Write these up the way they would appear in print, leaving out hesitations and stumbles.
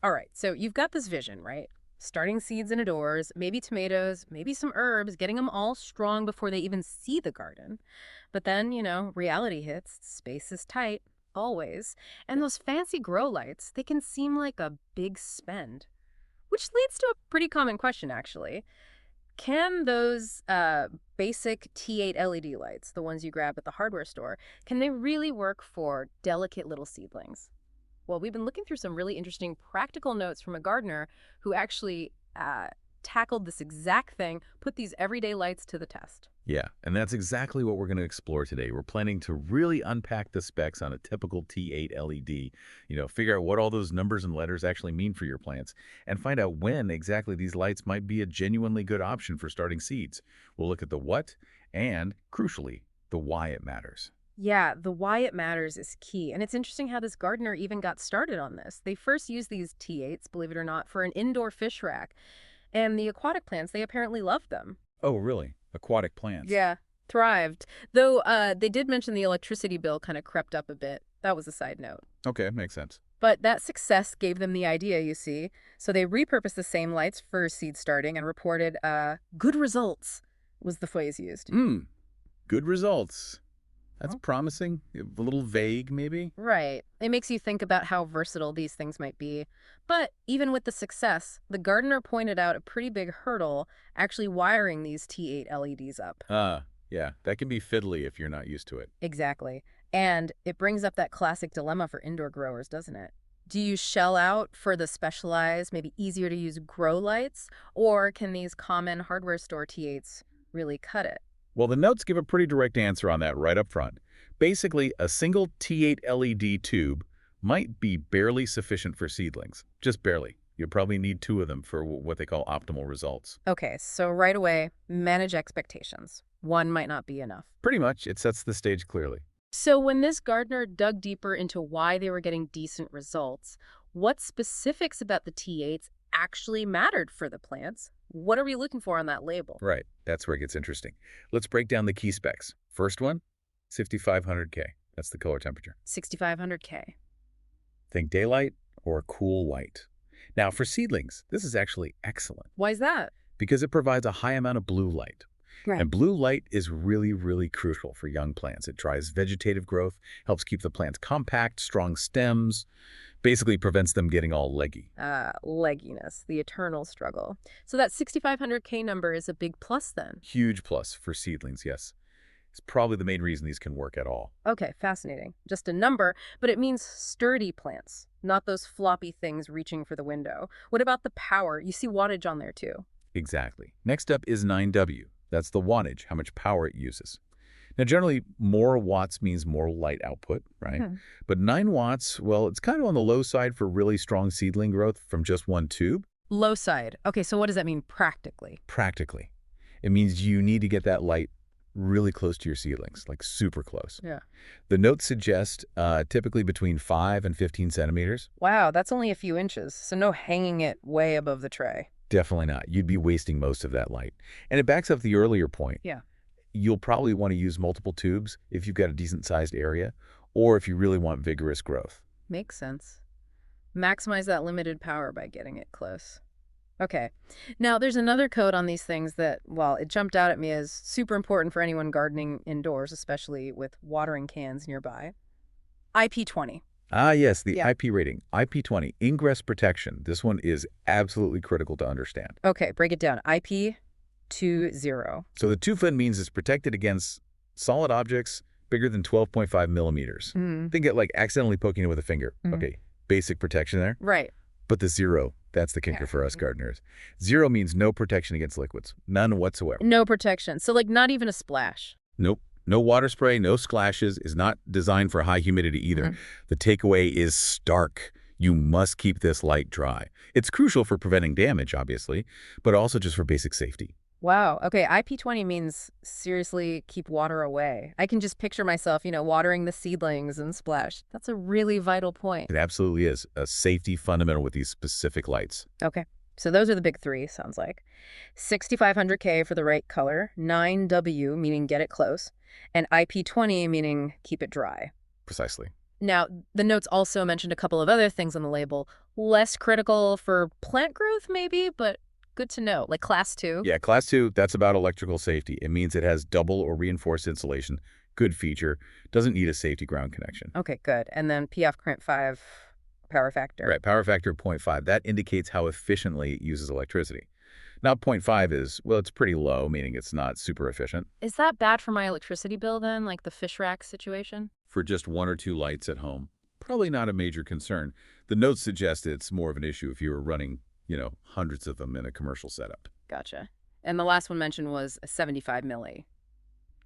All right, so you've got this vision, right? Starting seeds indoors, maybe tomatoes, maybe some herbs, getting them all strong before they even see the garden. But then, reality hits, space is tight, always. And those fancy grow lights, they can seem like a big spend. Which leads to a pretty common question, actually. Can those basic T8 LED lights, the ones you grab at the hardware store, can they really work for delicate little seedlings? Well, we've been looking through some really interesting practical notes from a gardener who actually tackled this exact thing, put these everyday lights to the test. Yeah, and that's exactly what we're going to explore today. We're planning to really unpack the specs on a typical T8 LED, figure out what all those numbers and letters actually mean for your plants, and find out when exactly these lights might be a genuinely good option for starting seeds. We'll look at the what and, crucially, the why it matters. Yeah, the why it matters is key. And it's interesting how this gardener even got started on this. They first used these T8s, believe it or not, for an indoor fish rack. And the aquatic plants, they apparently loved them. Oh, really? Aquatic plants. Yeah, thrived. Though they did mention the electricity bill kind of crept up a bit. That was a side note. Okay, makes sense. But that success gave them the idea, you see. So they repurposed the same lights for seed starting and reported good results was the phrase used. Good results. That's Oh. promising. A little vague, maybe? Right. It makes you think about how versatile these things might be. But even with the success, the gardener pointed out a pretty big hurdle actually wiring these T8 LEDs up. Yeah, that can be fiddly if you're not used to it. Exactly. And it brings up that classic dilemma for indoor growers, doesn't it? Do you shell out for the specialized, maybe easier to use grow lights? Or can these common hardware store T8s really cut it? Well, the notes give a pretty direct answer on that right up front. Basically, a single T8 LED tube might be barely sufficient for seedlings. Just barely. You'll probably need two of them for what they call optimal results. Okay, so right away, manage expectations. One might not be enough. Pretty much, it sets the stage clearly. So when this gardener dug deeper into why they were getting decent results, what specifics about the T8s actually mattered for the plants? What are we looking for on that label? Right, that's where it gets interesting. Let's break down the key specs. First one, 6500K. That's the color temperature. 6500K. Think daylight or cool white. Now, for seedlings, this is actually excellent Why is that? because it provides a high amount of blue light. Right. And blue light is really, really crucial for young plants. It drives vegetative growth, helps keep the plants compact, strong stems, basically prevents them getting all leggy. Legginess, the eternal struggle. So that 6500K number is a big plus then. Huge plus for seedlings, yes. It's probably the main reason these can work at all. Okay, fascinating. Just a number, but it means sturdy plants, not those floppy things reaching for the window. What about the power? You see wattage on there too. Exactly. Next up is 9W. That's the wattage, how much power it uses. Now, generally, more watts means more light output, right? Hmm. But 9 watts, well, it's kind of on the low side for really strong seedling growth from just one tube. Low side. Okay, so what does that mean practically? Practically, it means you need to get that light really close to your seedlings, like super close. Yeah. The notes suggest typically between 5 and 15 centimeters. Wow, that's only a few inches, so no hanging it way above the tray. Definitely not. You'd be wasting most of that light. And it backs up the earlier point. Yeah. You'll probably want to use multiple tubes if you've got a decent-sized area or if you really want vigorous growth. Makes sense. Maximize that limited power by getting it close. Okay. Now, there's another code on these things that, well, it jumped out at me as super important for anyone gardening indoors, especially with watering cans nearby. IP20. Ah, yes, the Yeah. IP rating, IP20, ingress protection. This one is absolutely critical to understand. Okay, break it down. IP20. So the 2-foot means it's protected against solid objects bigger than 12.5 millimeters. Mm. Think it like accidentally poking it with a finger. Mhm. Okay, basic protection there. Right. But the 0, that's the kicker for us gardeners. 0 means no protection against liquids. None whatsoever. No protection. So, like, not even a splash. Nope. No water spray, no splashes, is not designed for high humidity either. Mhm. The takeaway is stark. You must keep this light dry. It's crucial for preventing damage, obviously, but also just for basic safety. Wow. Okay, IP20 means seriously keep water away. I can just picture myself, watering the seedlings and splash. That's a really vital point. It absolutely is a safety fundamental with these specific lights. Okay. So those are the big three, sounds like. 6500K for the right color, 9W meaning get it close, and IP20 meaning keep it dry. Precisely. Now, the notes also mentioned a couple of other things on the label. Less critical for plant growth, maybe, but good to know, like Class II. Yeah, Class 2, that's about electrical safety. It means it has double or reinforced insulation. Good feature. Doesn't need a safety ground connection. Okay, good. And then PF Current 5 power factor. Right, power factor of 0.5. That indicates how efficiently it uses electricity. Now, zero point 0.5 is, well, it's pretty low, meaning it's not super efficient. Is that bad for my electricity bill then, like the fish rack situation? For just one or two lights at home, probably not a major concern. The notes suggest it's more of an issue if you were running, hundreds of them in a commercial setup. Gotcha. And the last one mentioned was a 75 milli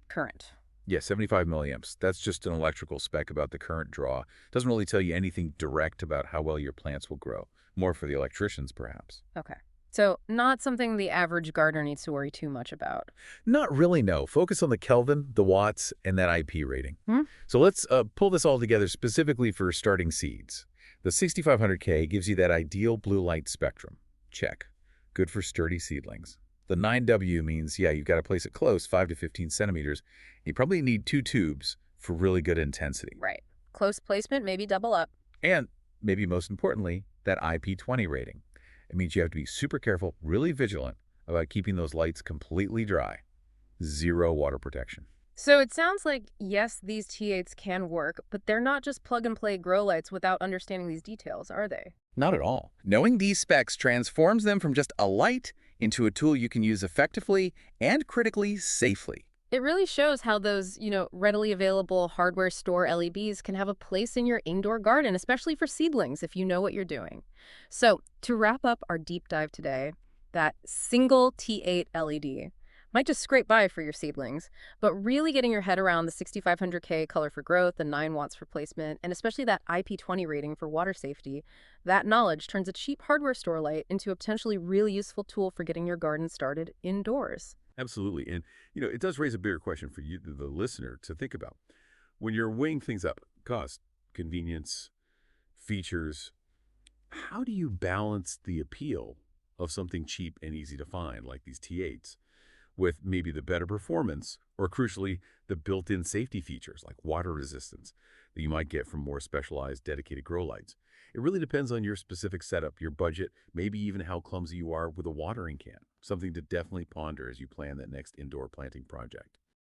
current. Yeah, 75 milliamps. That's just an electrical spec about the current draw. Doesn't really tell you anything direct about how well your plants will grow. More for the electricians, perhaps. Okay. So not something the average gardener needs to worry too much about. Not really, no. Focus on the Kelvin, the watts, and that IP rating. Hmm? So let's pull this all together specifically for starting seeds. The 6500K gives you that ideal blue light spectrum. Check. Good for sturdy seedlings. The 9W means, yeah, you've got to place it close, 5 to 15 centimeters. You probably need 2 tubes for really good intensity. Right. Close placement, maybe double up. And maybe most importantly, that IP20 rating. It means you have to be super careful, really vigilant about keeping those lights completely dry. Zero water protection. So it sounds like, yes, these T8s can work, but they're not just plug-and-play grow lights without understanding these details, are they? Not at all. Knowing these specs transforms them from just a light into a tool you can use effectively and critically safely. It really shows how those, readily available hardware store LEDs can have a place in your indoor garden, especially for seedlings, if you know what you're doing. So to wrap up our deep dive today, that single T8 LED might just scrape by for your seedlings, but really getting your head around the 6500K color for growth, the 9 watts for placement, and especially that IP20 rating for water safety, that knowledge turns a cheap hardware store light into a potentially really useful tool for getting your garden started indoors. Absolutely. And, it does raise a bigger question for you, the listener, to think about. When you're weighing things up, cost, convenience, features, how do you balance the appeal of something cheap and easy to find, like these T8s, with maybe the better performance, or crucially, the built-in safety features like water resistance that you might get from more specialized dedicated grow lights? It really depends on your specific setup, your budget, maybe even how clumsy you are with a watering can. Something to definitely ponder as you plan that next indoor planting project.